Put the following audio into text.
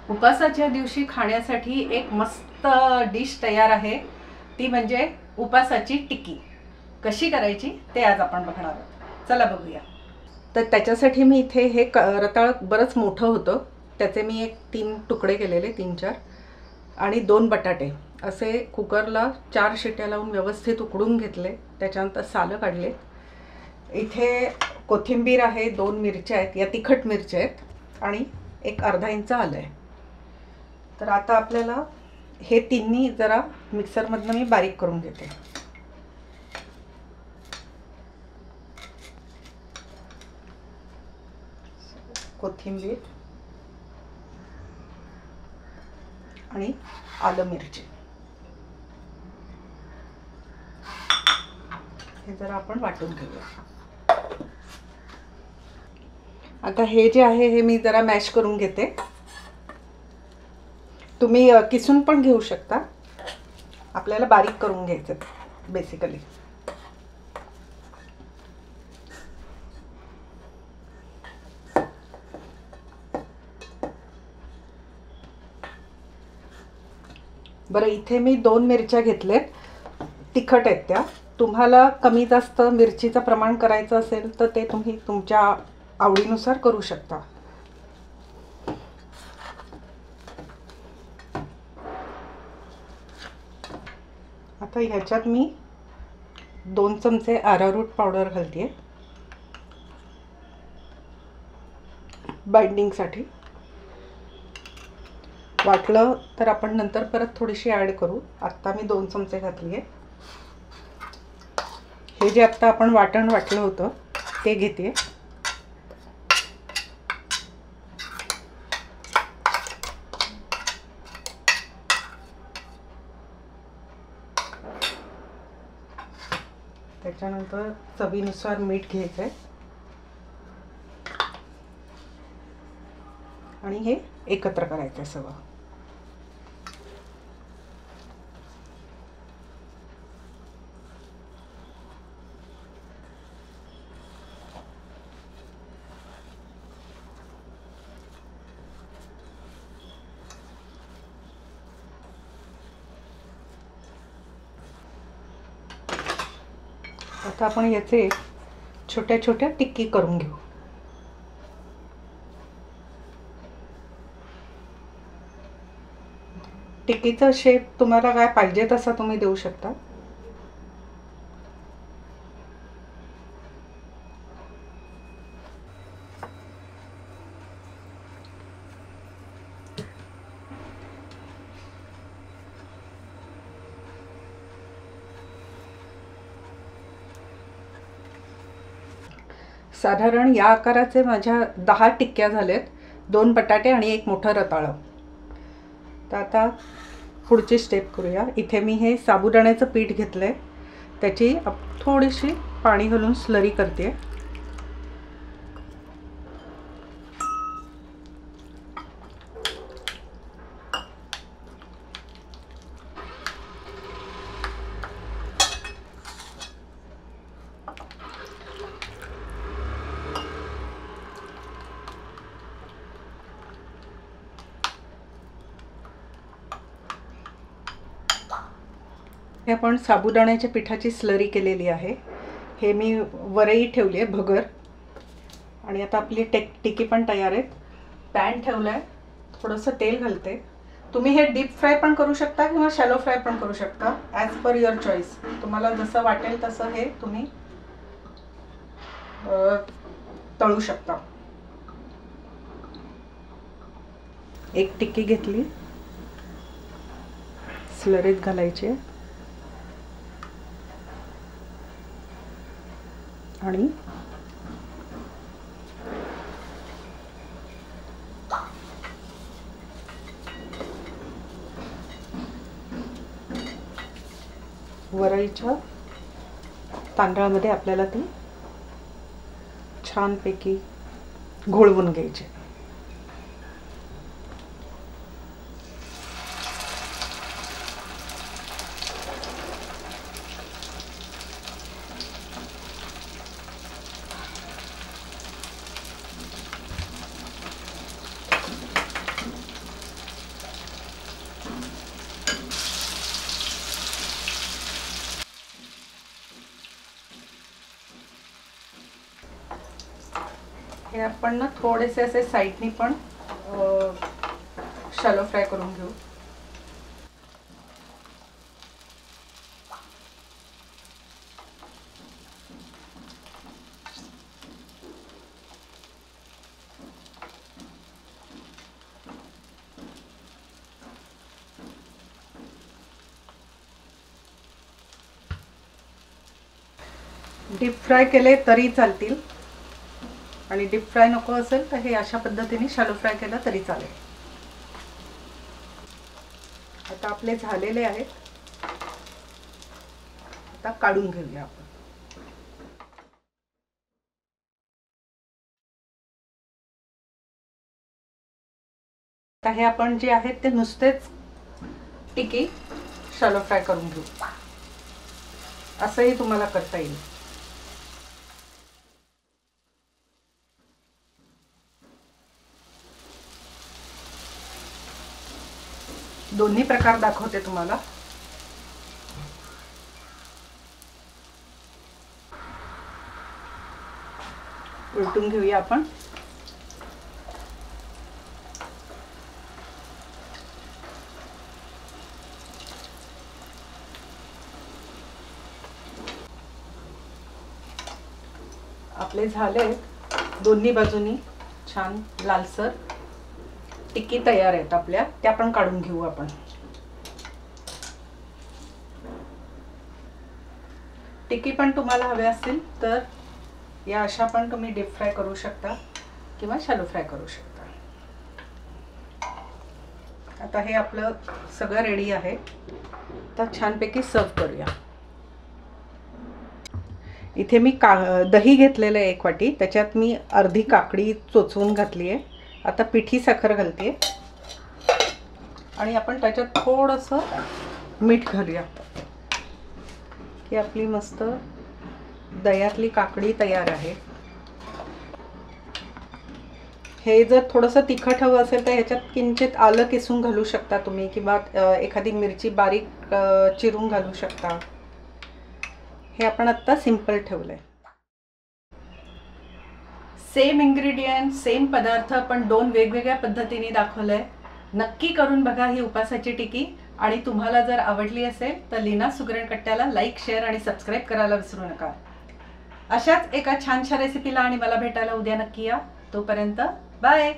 उपासाच्या दिवशी खाण्यासाठी एक मस्त डिश तयार आहे, ती म्हणजे उपासाची टिक्की. कशी करायची ते आज आपण बघणार आहोत. चला बघूया. तर त्याच्यासाठी मी इथे हे रताळ बरंच मोठं होतं, त्याचे मी एक 3 तुकडे केलेले, 3-4, आणि 2 बटाटे असे कुकरला 4 शिट्ट्या लावून व्यवस्थित उकडून घेतले. त्याच्यानंतर सालं काढले. इथे कोथिंबीर आहे, 2 मिरच्या आहेत, या तिखट मिरच्या आहेत, आणि एक अर्धा इंच आलं आहे. तर आता आपल्याला हे तिन्ही जरा मिक्सरमधनं मी बारीक करून घेते. कोथिंबीर आणि आलं मिरची हे जरा आपण वाटून घेऊया. आता हे जे आहे हे मी जरा मॅश करून घेते. तुम्ही किसून पण घेऊ शकता, आपल्याला बारीक करून घ्यायचं बेसिकली. बरं, इथे मी 2 मिरच्या घेतल्यात, तिखट आहेत त्या. तुम्हाला कमी जास्त मिरचीचं प्रमाण करायचं असेल तर ते तुम्ही तुमच्या आवडीनुसार करू शकता. आता ह्याच्यात मी 2 चमचे अरारूट पावडर घालते बाइंडिंगसाठी. वाटलं तर आपण नंतर परत थोडीशी ॲड करू. आत्ता मी 2 चमचे घातली आहे. हे जे आत्ता आपण वाटण वाटलं होतं ते घेते. त्याच्यानंतर चवीनुसार मीठ घ्यायचं आहे आणि हे एकत्र करायचं आहे सगळं. आता आपण याचे छोट्या छोट्या टिक्की करून घेऊ. टिक्कीचा शेप तुम्हाला काय पाहिजे तसा तुम्ही देऊ शकता. साधारण या आकाराचे माझ्या 10 टिक्क्या झाल्यात, 2 बटाटे आणि एक मोठं रताळं. तर आता पुढची स्टेप करूया. इथे मी हे साबुदाण्याचं पीठ घेतलं आहे, त्याची थोडीशी पाणी घालून स्लरी करते. हे आपण साबुदाण्याच्या पिठाची स्लरी केलेली आहे. हे मी वरई ठेवली आहे भगर, आणि आता आपली टिक्की पण तयार आहे. पॅन ठेवला आहे, थोडंसं तेल घालते. तुम्ही हे डीप फ्राय पण करू शकता किंवा शॅलो फ्राय पण करू शकता, ॲज पर युअर चॉईस. तुम्हाला जसं वाटेल तसं हे तुम्ही तळू शकता. एक टिक्की घेतली, स्लरीत घालायची आणि वरईच्या तांदळामध्ये आपल्याला ती छानपैकी घोळवून घ्यायची. हे आपण ना थोडेसे असे साईडनी पण शॅलो फ्राय करून घेऊ. डीप फ्राय केले तरी चालतील आणि डीप फ्राय नको असेल तर हे अशा पद्धतीने शॅलो फ्राय केलं तरी चालेल. आता आपले झालेले आहेत. आता काढून घेऊया आपण. आता हे आपण जे आहेत ते नुसतेच टिकी शॅलो फ्राय करून घेऊ. असंही तुम्हाला करता येईल. दोन्ही प्रकार दाखवते तुम्हाला. उलटून घेऊया आपण. आपले झाले दोन्ही बाजूनी छान लालसर टिक्की तयार आहेत आपल्या. त्या पण काढून घेऊ आपण. टिक्की पण तुम्हाला हवे असतील तर या अशा पण तुम्ही डीप फ्राय करू शकता किंवा शॅलो फ्राय करू शकता. आता हे आपलं सगळं रेडी आहे. तर छानपैकी सर्व करूया. इथे मी दही घेतलेलं आहे 1 वाटी. त्याच्यात मी अर्धी काकडी चोचवून घातली आहे. आता पिठी साखर घालते आणि आपण त्याच्यात थोडंसं मीठ घालूया की आपली मस्त दह्यातली काकडी तयार आहे. हे जर थोडंसं तिखट हवं असेल तर ह्याच्यात किंचित आलं किसून घालू शकता तुम्ही किंवा एखादी मिरची बारीक चिरून घालू शकता. हे आपण आत्ता सिंपल ठेवलंय. सेम इन्ग्रेडियंट सेम पदार्थ पण 2 वेगवेगळ्या पद्धतीने दाखवलंय. नक्की करून बघा ही उपासाची टिकी. आणि तुम्हाला जर आवडली असेल तर लीना सुगरणकट्ट्याला लाईक, शेअर आणि सबस्क्राईब करायला विसरू नका. अशाच एका छानशा रेसिपीला आणि मला भेटायला उद्या नक्की या. तोपर्यंत बाय.